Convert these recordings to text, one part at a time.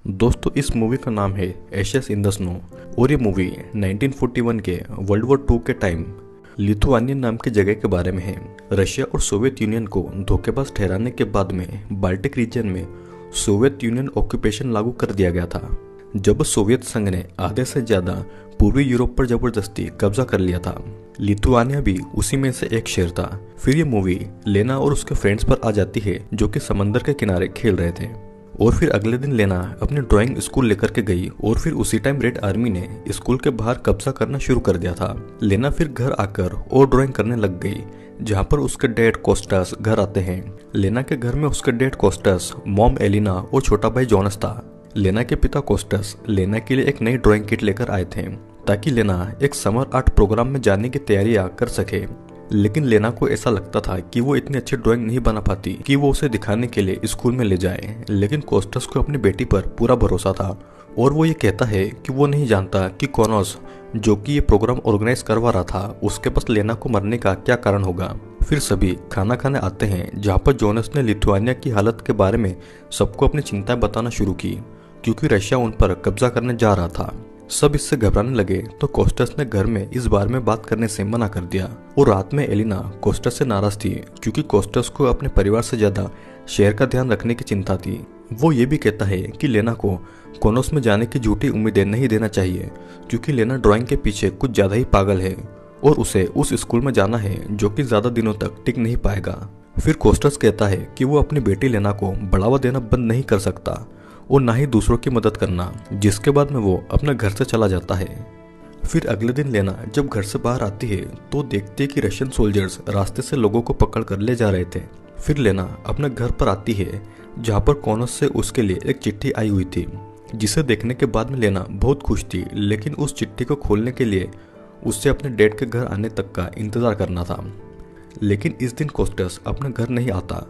दोस्तों इस मूवी का नाम है एशेस इन द स्नो और ये मूवी 1941 के वर्ल्ड वॉर 2 के टाइम लिथुआनियन नाम की जगह के बारे में है। रशिया और सोवियत यूनियन को धोखेबाज ठहराने के बाद में बाल्टिक रीजन में सोवियत यूनियन ऑक्यूपेशन लागू कर दिया गया था, जब सोवियत संघ ने आधे से ज्यादा पूर्वी यूरोप पर जबरदस्ती कब्जा कर लिया था। लिथुआनिया भी उसी में से एक शहर था। फिर ये मूवी लेना और उसके फ्रेंड्स पर आ जाती है जो कि समंदर के किनारे खेल रहे थे। और फिर अगले दिन लेना अपने ड्राइंग स्कूल लेकर के गई और फिर उसी टाइम रेड आर्मी ने स्कूल के बाहर कब्जा करना शुरू कर दिया था। लेना फिर घर आकर और ड्राइंग करने लग गई, जहाँ पर उसके डैड कोस्टास घर आते हैं। लेना के घर में उसके डैड कोस्टास, मॉम एलिना और छोटा भाई जोनस था। लेना के पिता कोस्टास लेना के लिए एक नई ड्राइंग किट लेकर आए थे ताकि लेना एक समर आर्ट प्रोग्राम में जाने की तैयारियां कर सके। लेकिन लेना को ऐसा लगता था कि वो इतनी अच्छी ड्राइंग नहीं बना पाती कि वो उसे दिखाने के लिए स्कूल में ले जाए। लेकिन कोस्टस को अपनी बेटी पर पूरा भरोसा था और वो ये कहता है कि वो नहीं जानता कि कॉनोस जो कि ये प्रोग्राम ऑर्गेनाइज करवा रहा था उसके पास लेना को मरने का क्या कारण होगा। फिर सभी खाना खाने आते हैं, जहाँ पर जोनस ने लिथुआनिया की हालत के बारे में सबको अपनी चिंताएं बताना शुरू की क्योंकि रशिया उन पर कब्जा करने जा रहा था। सब इससे घबराने लगे तो कोस्टस ने घर में इस बारे में बात करने से मना कर दिया। और रात में एलिना कोस्टस से नाराज थी क्योंकि कोस्टस को अपने परिवार से ज्यादा शहर का ध्यान रखने की चिंता थी। वो ये भी कहता है कि लेना को कोनोस में जाने की झूठी उम्मीदें नहीं देना चाहिए क्योंकि लेना ड्राइंग के पीछे कुछ ज्यादा ही पागल है और उसे उस स्कूल में जाना है जो कि ज्यादा दिनों तक टिक नहीं पाएगा। फिर कोस्टस कहता है कि वो अपनी बेटी लेना को बढ़ावा देना बंद नहीं कर सकता और ना ही दूसरों की मदद करना, जिसके बाद में वो अपने घर से चला जाता है। फिर अगले दिन लेना जब घर से बाहर आती है तो देखती है कि रशियन सोल्जर्स रास्ते से लोगों को पकड़ कर ले जा रहे थे। फिर लेना अपने घर पर आती है जहाँ पर कॉनोस से उसके लिए एक चिट्ठी आई हुई थी, जिसे देखने के बाद में लेना बहुत खुश थी। लेकिन उस चिट्ठी को खोलने के लिए उससे अपने डैड के घर आने तक का इंतजार करना था। लेकिन इस दिन कोस्टस अपने घर नहीं आता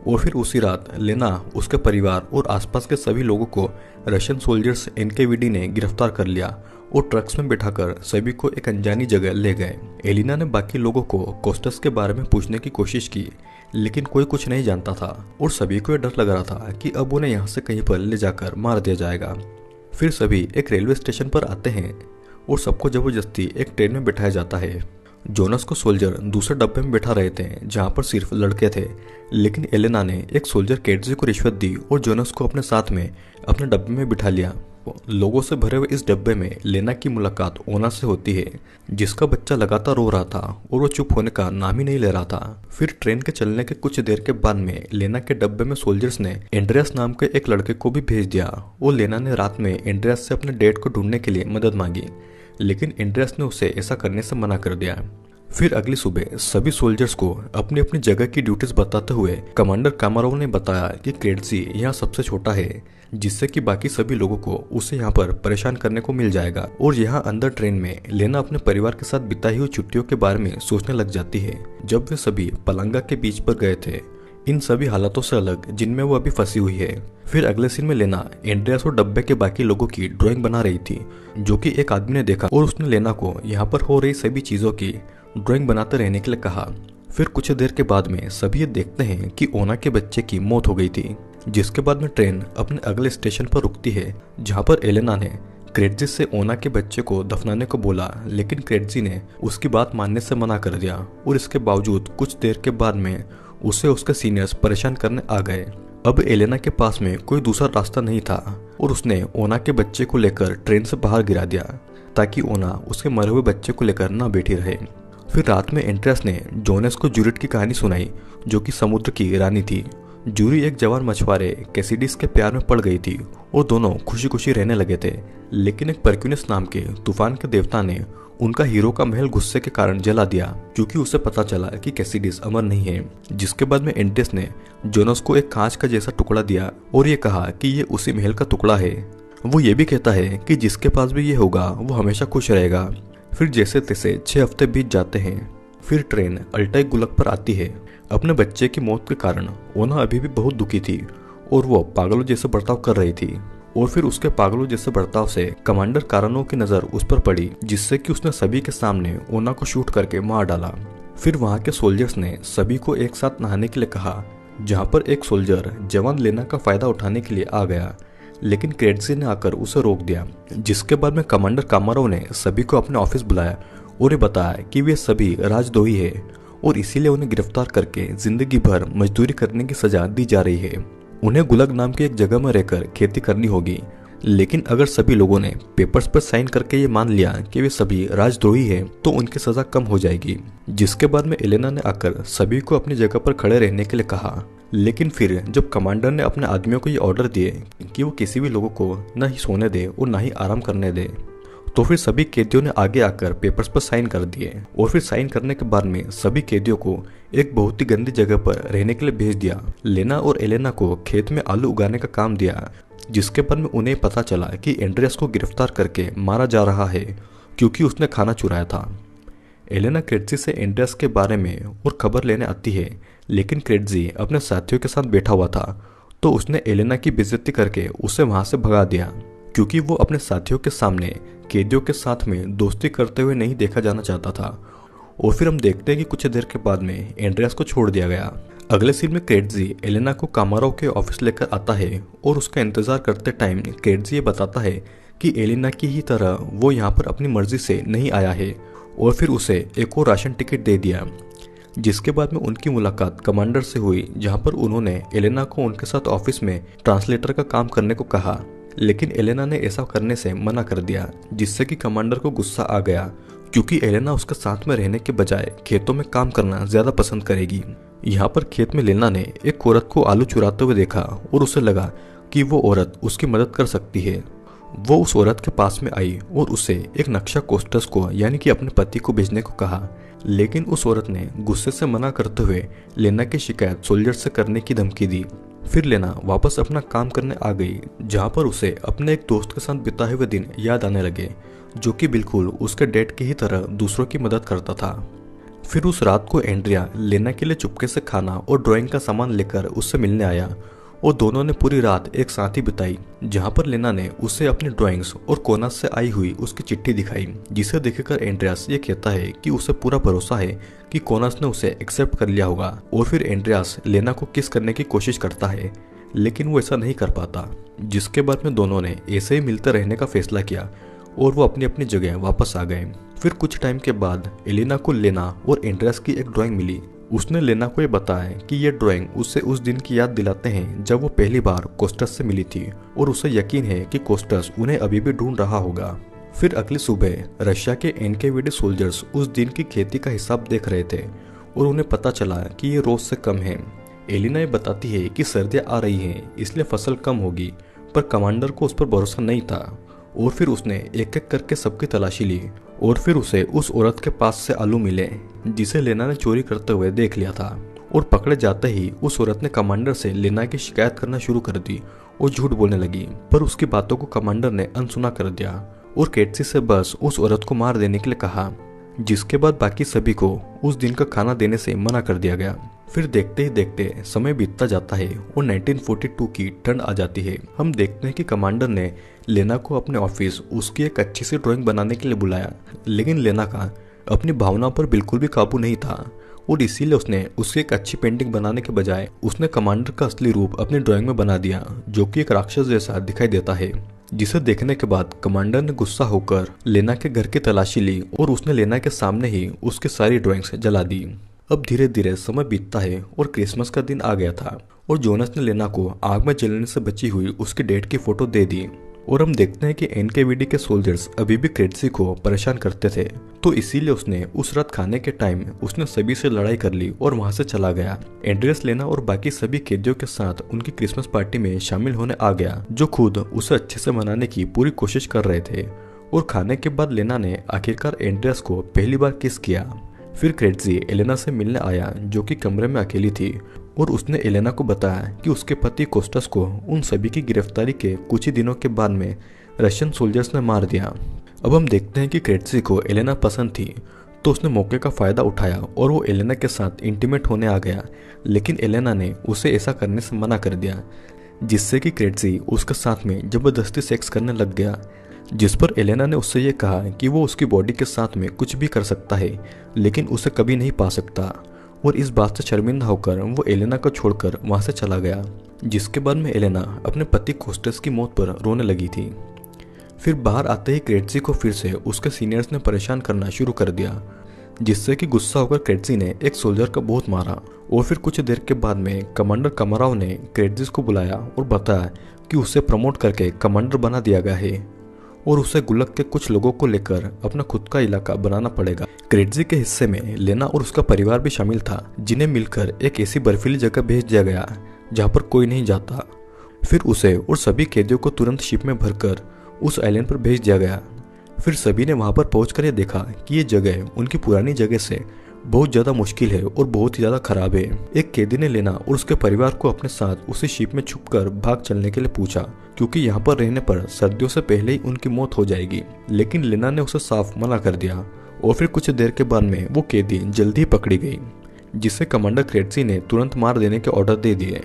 और फिर उसी रात लेना, उसके परिवार और आसपास के सभी लोगों को रशियन सोल्जर्स एनकेवीडी ने गिरफ्तार कर लिया और ट्रक्स में बिठाकर सभी को एक अनजानी जगह ले गए। एलिना ने बाकी लोगों को कोस्टस के बारे में पूछने की कोशिश की, लेकिन कोई कुछ नहीं जानता था और सभी को डर लग रहा था कि अब उन्हें यहाँ से कहीं पर ले जाकर मार दिया जाएगा। फिर सभी एक रेलवे स्टेशन पर आते हैं और सबको जबरदस्ती एक ट्रेन में बिठाया जाता है। जोनस को सोल्जर दूसरे डब्बे में बैठा रहे थे जहाँ पर सिर्फ लड़के थे, लेकिन एलेना ने एक सोल्जर केटजी को रिश्वत दी और जोनस को अपने साथ में अपने डब्बे में बिठा लिया। लोगों से भरे हुए इस डब्बे में लेना की मुलाकात ओना से होती है, जिसका बच्चा लगातार रो रहा था और वो चुप होने का नाम ही नहीं ले रहा था। फिर ट्रेन के चलने के कुछ देर के बाद में लेना के डब्बे में सोल्जर्स ने एंड्रियास नाम के एक लड़के को भी भेज दिया और लेना ने रात में एंड्रियास से अपने डैड को ढूंढने के लिए मदद मांगी, लेकिन एंड्रियास ने उसे ऐसा करने से मना कर दिया। फिर अगली सुबह सभी सोल्जर्स को अपनी अपनी जगह की ड्यूटीज बताते हुए कमांडर कामारोव ने बताया कि क्रेडजी यहाँ सबसे छोटा है, जिससे कि बाकी सभी लोगों को उसे यहाँ पर परेशान करने को मिल जाएगा। और यहाँ अंदर ट्रेन में लेना अपने परिवार के साथ बिताई हुई छुट्टियों के बारे में सोचने लग जाती है जब वे सभी पलंगा के बीच पर गए थे, इन सभी हालातों से अलग जिनमें वो अभी फंसी हुई है। फिर अगले सीन में लेना एंड्रियास और डब्बे के बाकी लोगों की ड्राइंग बना रही थी, जो कि एक आदमी ने देखा और उसने लेना को यहाँ पर हो रही सभी चीजों की ड्राइंग बनाते रहने के लिए कहा। फिर कुछ देर के बाद में सभी ये देखते हैं कि ओना के बच्चे की मौत हो गई थी, जिसके बाद में ट्रेन अपने अगले स्टेशन पर रुकती है जहाँ पर एलेना ने क्रेडजी से ओना के बच्चे को दफनाने को बोला, लेकिन क्रेडजी ने उसकी बात मानने से मना कर दिया और इसके बावजूद कुछ देर के बाद में उसे उसके सीनियर्स परेशान करने आ गए। अब एलेना के पास में कोई दूसरा रास्ता नहीं था और उसने ओना के बच्चे को लेकर ट्रेन से बाहर गिरा दिया ताकि ओना उसके मरे हुए बच्चे को लेकर ना बैठी रहे। फिर रात में एंड्रियास ने जोनस को जूरिट की कहानी सुनाई, जो कि समुद्र की रानी थी। जूरी एक जवान मछुआरे कैसिडिस के प्यार में पड़ गई थी और दोनों खुशी खुशी रहने लगे थे। लेकिन एक परक्यूनस नाम के तूफान के देवता ने उनका हीरो का महल गुस्से के कारण जला दिया क्योंकि उसे पता चला कि कैसिडिस अमर नहीं है। जिसके बाद में एंड्रियास ने जोनस को एक कांच का जैसा टुकड़ा दिया और ये कहा कि ये उसी महल का टुकड़ा है। वो ये भी कहता है कि जिसके पास भी ये होगा वो हमेशा खुश रहेगा। फिर जैसे तैसे 6 हफ्ते बीत जाते हैं। फिर ट्रेन अल्टाई गुलक पर आती है। अपने बच्चे की मौत के कारण ओना अभी भी बहुत दुखी थी और वो पागलों जैसे बर्ताव कर रही थी। और फिर उसके पागलों जैसे बर्ताव से कमांडर कारानो की नजर उस पर पड़ी, जिससे कि उसने सभी के सामने ओना को शूट करके मार डाला। फिर वहां के सोल्जर्स ने सभी को एक साथ नहाने के लिए कहा, जहां पर एक सोल्जर जवान लेना का फायदा उठाने के लिए आ गया, लेकिन क्रेटजी ने आकर उसे रोक दिया। जिसके बाद में कमांडर कामारोव ने सभी को अपने ऑफिस बुलाया और ये बताया कि वे सभी राजद्रोही है और इसीलिए उन्हें गिरफ्तार करके जिंदगी भर मजदूरी करने की सजा दी जा रही है। उन्हें गुलग नाम की एक जगह में रहकर खेती करनी होगी, लेकिन अगर सभी लोगों ने पेपर्स पर साइन करके ये मान लिया कि वे सभी राजद्रोही हैं तो उनकी सजा कम हो जाएगी। जिसके बाद में एलेना ने आकर सभी को अपनी जगह पर खड़े रहने के लिए कहा, लेकिन फिर जब कमांडर ने अपने आदमियों को ये ऑर्डर दिए कि वो किसी भी लोगों को न ही सोने दे और न ही आराम करने दे, तो फिर सभी कैदियों ने आगे आकर पेपर्स पर साइन कर दिए और फिर साइन करने के बाद में सभी कैदियों को एक बहुत ही गंदी जगह पर रहने के लिए भेज दिया। लेना और एलेना को खेत में आलू उगाने का काम दिया। जिसके बाद में उन्हें पता चला कि एंड्रियास को गिरफ्तार करके मारा जा रहा है क्योंकि उसने खाना चुराया था। एलेना क्रेटजी से एंड्रियास के बारे में और खबर लेने आती है, लेकिन क्रेटजी अपने साथियों के साथ बैठा हुआ था तो उसने एलेना की बेइज्जती करके उसे वहां से भगा दिया क्योंकि वो अपने साथियों के सामने कैदियों के साथ में दोस्ती करते हुए नहीं देखा जाना चाहता था। और फिर हम देखते हैं कि कुछ देर के बाद में एंड्रियास को छोड़ दिया गया। अगले सीन में क्रेटजी एलेना को कामारोव के ऑफिस लेकर आता है और उसका इंतजार करते टाइम क्रेटजी ये बताता है कि एलेना की ही तरह वो यहाँ पर अपनी मर्जी से नहीं आया है और फिर उसे एक और राशन टिकट दे दिया। जिसके बाद में उनकी मुलाकात कमांडर से हुई, जहाँ पर उन्होंने एलेना को उनके साथ ऑफिस में ट्रांसलेटर का काम करने को कहा, लेकिन एलेना ने ऐसा करने से मना कर दिया, जिससे कि कमांडर को गुस्सा आ गया क्योंकि एलेना उसके साथ में रहने के बजाय खेतों में काम करना ज्यादा पसंद करेगी। यहाँ पर खेत में लेना ने एक औरत को आलू चुराते हुए देखा और उसे लगा कि वो औरत उसकी मदद कर सकती है। वो उस औरत के पास में आई और उसे एक नक्शा कोस्टस को यानी कि अपने पति को भेजने को कहा, लेकिन उस औरत ने गुस्से से मना करते हुए लेना की शिकायत सोल्जर से करने की धमकी दी। फिर लेना वापस अपना काम करने आ गई, जहाँ पर उसे अपने एक दोस्त के साथ बिताए हुए दिन याद आने लगे, जो कि बिल्कुल उसके डैड की ही तरह दूसरों की मदद करता था। फिर उस रात को एंड्रिया लेना के लिए चुपके से खाना और ड्राइंग का सामान लेकर उससे मिलने आया और दोनों ने पूरी रात एक साथ ही बिताई, जहाँ पर लेना ने उसे अपनी ड्राइंग्स और कोनास से आई हुई उसकी चिट्ठी दिखाई, जिसे देखकर एंड्रियास ये कहता है कि उसे पूरा भरोसा है कि कोनास ने उसे एक्सेप्ट कर लिया होगा। और फिर एंड्रियास लेना को किस करने की कोशिश करता है, लेकिन वो ऐसा नहीं कर पाता। जिसके बाद में दोनों ने ऐसे ही मिलते रहने का फैसला किया और वो अपनी अपनी जगह वापस आ गए। फिर कुछ टाइम के बाद एलेना को लेना और एंड्रियास की एक ड्राइंग मिली। उसने लेना को ये बताया कि ये ड्राइंग उससे उस दिन की याद दिलाते हैं जब वो पहली बार कोस्टस से मिली थी और उसे यकीन है कि कोस्टस उन्हें अभी भी ढूंढ रहा होगा। फिर अगली सुबह रशिया के एनकेवीडी सोल्जर्स उस दिन की खेती का हिसाब देख रहे थे और उन्हें पता चला कि ये रोज से कम है। एलिना ये बताती है कि सर्दियां आ रही हैं इसलिए फसल कम होगी, पर कमांडर को उस पर भरोसा नहीं था और फिर उसने एक एक करके सबकी तलाशी ली और फिर उसे उस औरत के पास से आलू मिले जिसे लेना ने चोरी करते हुए देख लिया था। और पकड़े जाते ही उस औरत ने कमांडर से लेना की शिकायत करना शुरू कर दी और झूठ बोलने लगी, पर उसकी बातों को कमांडर ने अनसुना कर दिया और कैटसी से बस उस औरत को मार देने के लिए कहा। जिसके बाद बाकी सभी को उस दिन का खाना देने से मना कर दिया गया। फिर देखते ही देखते समय बीतता जाता है और 1942 की ठंड आ जाती है। हम देखते हैं कि कमांडर ने लेना को अपने ऑफिस उसकी एक अच्छी सी ड्राइंग बनाने के लिए बुलाया, लेकिन लेना का अपनी भावना पर बिल्कुल भी काबू नहीं था और इसीलिए उसने उसकी एक अच्छी पेंटिंग बनाने के बजाय उसने कमांडर का असली रूप अपनी ड्राइंग में बना दिया, जो कि एक राक्षस जैसा दिखाई देता है। जिसे देखने के बाद कमांडर ने गुस्सा होकर लेना के घर की तलाशी ली और उसने लेना के सामने ही उसकी सारी ड्राइंग्स जला दी। अब धीरे धीरे समय बीतता है और क्रिसमस का दिन आ गया था और जोनस ने लेना को आग में जलने से बची हुई उसकी डेट की फोटो दे दी। और हम देखते हैं कि एनकेवीडी के सोल्जर्स अभी भी क्रेटसी को परेशान करते थे, तो इसीलिए उसने उस रात खाने के टाइम उसने सभी से लड़ाई कर ली और वहां से चला गया। एंड्रियास लेना और बाकी सभी कैदियों के साथ उनकी क्रिसमस पार्टी में शामिल होने आ गया, जो खुद उसे अच्छे से मनाने की पूरी कोशिश कर रहे थे। और खाने के बाद लेना ने आखिरकार एंड्रियास को पहली बार किस किया। फिर क्रेटजी एलेना से मिलने आया, जो कि कमरे में अकेली थी, और उसने एलेना को बताया कि उसके पति कोस्टस को उन सभी की गिरफ्तारी के कुछ ही दिनों के बाद में रशियन सोल्जर्स ने मार दिया। अब हम देखते हैं कि क्रेटजी को एलेना पसंद थी, तो उसने मौके का फायदा उठाया और वो एलेना के साथ इंटीमेट होने आ गया, लेकिन एलेना ने उसे ऐसा करने से मना कर दिया, जिससे कि क्रेटजी उसके साथ में जबरदस्ती सेक्स करने लग गया। जिस पर एलेना ने उससे ये कहा कि वो उसकी बॉडी के साथ में कुछ भी कर सकता है, लेकिन उसे कभी नहीं पा सकता। और इस बात से शर्मिंदा होकर वो एलेना को छोड़कर वहां से चला गया, जिसके बाद में एलेना अपने पति कोस्टेस की मौत पर रोने लगी थी। फिर बाहर आते ही क्रेटजी को फिर से उसके सीनियर्स ने परेशान करना शुरू कर दिया, जिससे कि गुस्सा होकर क्रेटजी ने एक सोल्जर का बहुत मारा। और फिर कुछ देर के बाद में कमांडर कमाराव ने क्रेटजी को बुलाया और बताया कि उसे प्रमोट करके कमांडर बना दिया गया है और उसे गुल्लक के कुछ लोगों को लेकर अपना खुद का इलाका बनाना पड़ेगा। क्रेटजी के हिस्से में लेना और उसका परिवार भी शामिल था, जिन्हें मिलकर एक ऐसी बर्फीली जगह भेज दिया गया जहाँ पर कोई नहीं जाता। फिर उसे और सभी कैदियों को तुरंत शिप में भरकर उस आइलैंड पर भेज दिया गया। फिर सभी ने वहां पर पहुंचकर यह देखा कि ये जगह उनकी पुरानी जगह से बहुत ज्यादा मुश्किल है और बहुत ही ज्यादा खराब है। एक कैदी ने लेना और उसके परिवार को अपने साथ उसी शिप में छुपकर भाग चलने के लिए पूछा, क्योंकि यहाँ पर रहने पर सर्दियों से पहले ही उनकी मौत हो जाएगी। लेकिन लेना ने उसे साफ मना कर दिया और फिर कुछ देर के बाद में वो कैदी जल्दी ही पकड़ी गई, जिसे कमांडर क्रेटजी ने तुरंत मार देने के ऑर्डर दे दिए।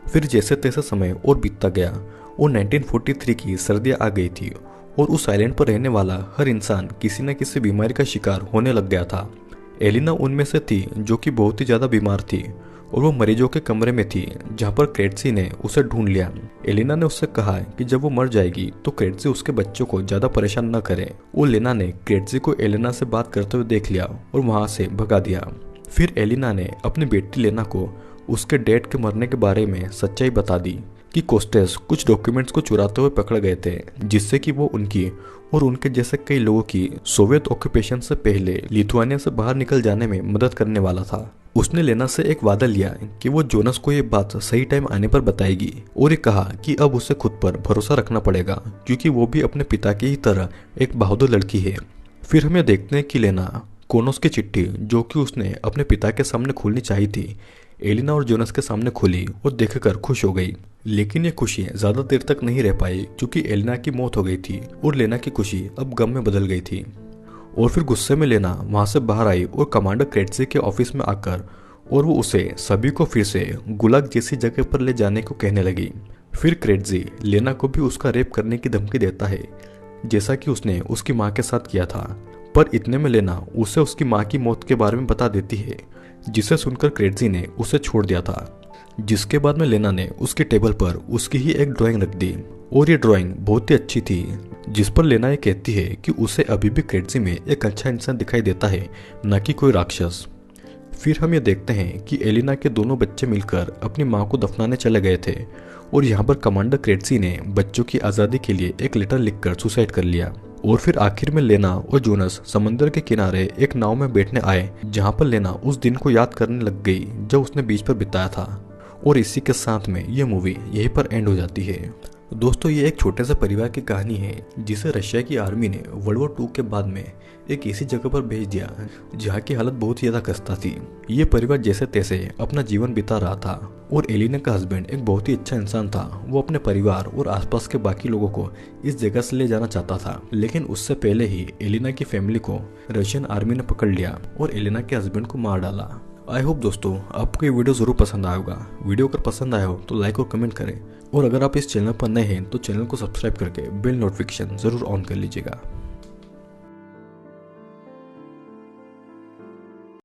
फिर जैसे तैसे समय और बीतता गया और 1943 की सर्दियां आ गई थी और उस आइलैंड पर रहने वाला हर इंसान किसी न किसी बीमारी का शिकार होने लग गया था। एलिना उनमें से थी जो कि बहुत ही ज्यादा बीमार थी और वो मरीजों के कमरे में थी, जहाँ पर क्रेटजी ने उसे ढूंढ लिया। एलिना ने उससे कहा कि जब वो मर जाएगी तो क्रेटजी उसके बच्चों को ज्यादा परेशान न करे। और लेना ने क्रेटजी को एलिना से बात करते हुए देख लिया और वहां से भगा दिया। फिर एलिना ने अपनी बेटी लेना को उसके डैड के मरने के बारे में सच्चाई बता दी कि कोस्टेस कुछ डॉक्यूमेंट्स को चुराते हुए पकड़ गए थे, जिससे कि वो उनकी और उनके जैसे कई लोगों की सोवियत ऑक्यूपेशन से पहले लिथुआनिया से बाहर निकल जाने में मदद करने वाला था। उसने लेना से एक वादा लिया कि वो जोनस को ये बात सही टाइम आने पर बताएगी और ये कहा कि अब उसे खुद पर भरोसा रखना पड़ेगा, क्योंकि वो भी अपने पिता की ही तरह एक बहादुर लड़की है। फिर हमें देखते हैं कि लेना कोनोस की चिट्ठी, जो कि उसने अपने पिता के सामने खोलनी चाहिए थी, एलिना और जोनस के सामने खोली और देखकर खुश हो गई। लेकिन ये खुशी ज्यादा देर तक नहीं रह पाई, क्योंकि एलिना की मौत हो गई थी और लेना की खुशी अब गम में बदल गई थी। और फिर गुस्से में लेना वहां से बाहर आई और कमांडर क्रेटजी के ऑफिस में आकर और वो उसे सभी को फिर से गुलाग जैसी जगह पर ले जाने को कहने लगी। फिर क्रेटजी लेना को भी उसका रेप करने की धमकी देता है, जैसा कि उसने उसकी माँ के साथ किया था। पर इतने में लेना उसे उसकी माँ की मौत के बारे में बता देती है, जिसे सुनकर क्रेटजी ने उसे छोड़ दिया था। जिसके बाद में लेना ने उसके टेबल पर उसकी ही एक ड्राइंग रख दी और ये ड्राइंग बहुत ही अच्छी थी, जिस पर लेना ये कहती है कि उसे अभी भी क्रेटजी में एक अच्छा इंसान दिखाई देता है, न कि कोई राक्षस। फिर हम ये देखते हैं कि एलिना के दोनों बच्चे मिलकर अपनी माँ को दफनाने चले गए थे और यहाँ पर कमांडर क्रेटजी ने बच्चों की आज़ादी के लिए एक लेटर लिखकर सुसाइड कर लिया। और फिर आखिर में लेना और जोनस समंदर के किनारे एक नाव में बैठने आए, जहाँ पर लेना उस दिन को याद करने लग गई जब उसने बीच पर बिताया था। और इसी के साथ में ये मूवी यहीं पर एंड हो जाती है। दोस्तों, ये एक छोटे से परिवार की कहानी है जिसे रशिया की आर्मी ने वर्ल्ड वॉर 2 के बाद में एक ऐसी जगह पर भेज दिया जहाँ की हालत बहुत ही ज्यादा खस्ता थी। ये परिवार जैसे तैसे अपना जीवन बिता रहा था और एलिना का हस्बैंड एक बहुत ही अच्छा इंसान था। वो अपने परिवार और आसपास के बाकी लोगों को इस जगह से ले जाना चाहता था, लेकिन उससे पहले ही एलिना की फैमिली को रशियन आर्मी ने पकड़ लिया और एलिना के हस्बैंड को मार डाला। आई होप दोस्तों आपको ये वीडियो जरूर पसंद आया होगा। वीडियो अगर पसंद आया हो तो लाइक और कमेंट करें, और अगर आप इस चैनल पर नए हैं तो चैनल को सब्सक्राइब करके बेल नोटिफिकेशन जरूर ऑन कर लीजिएगा।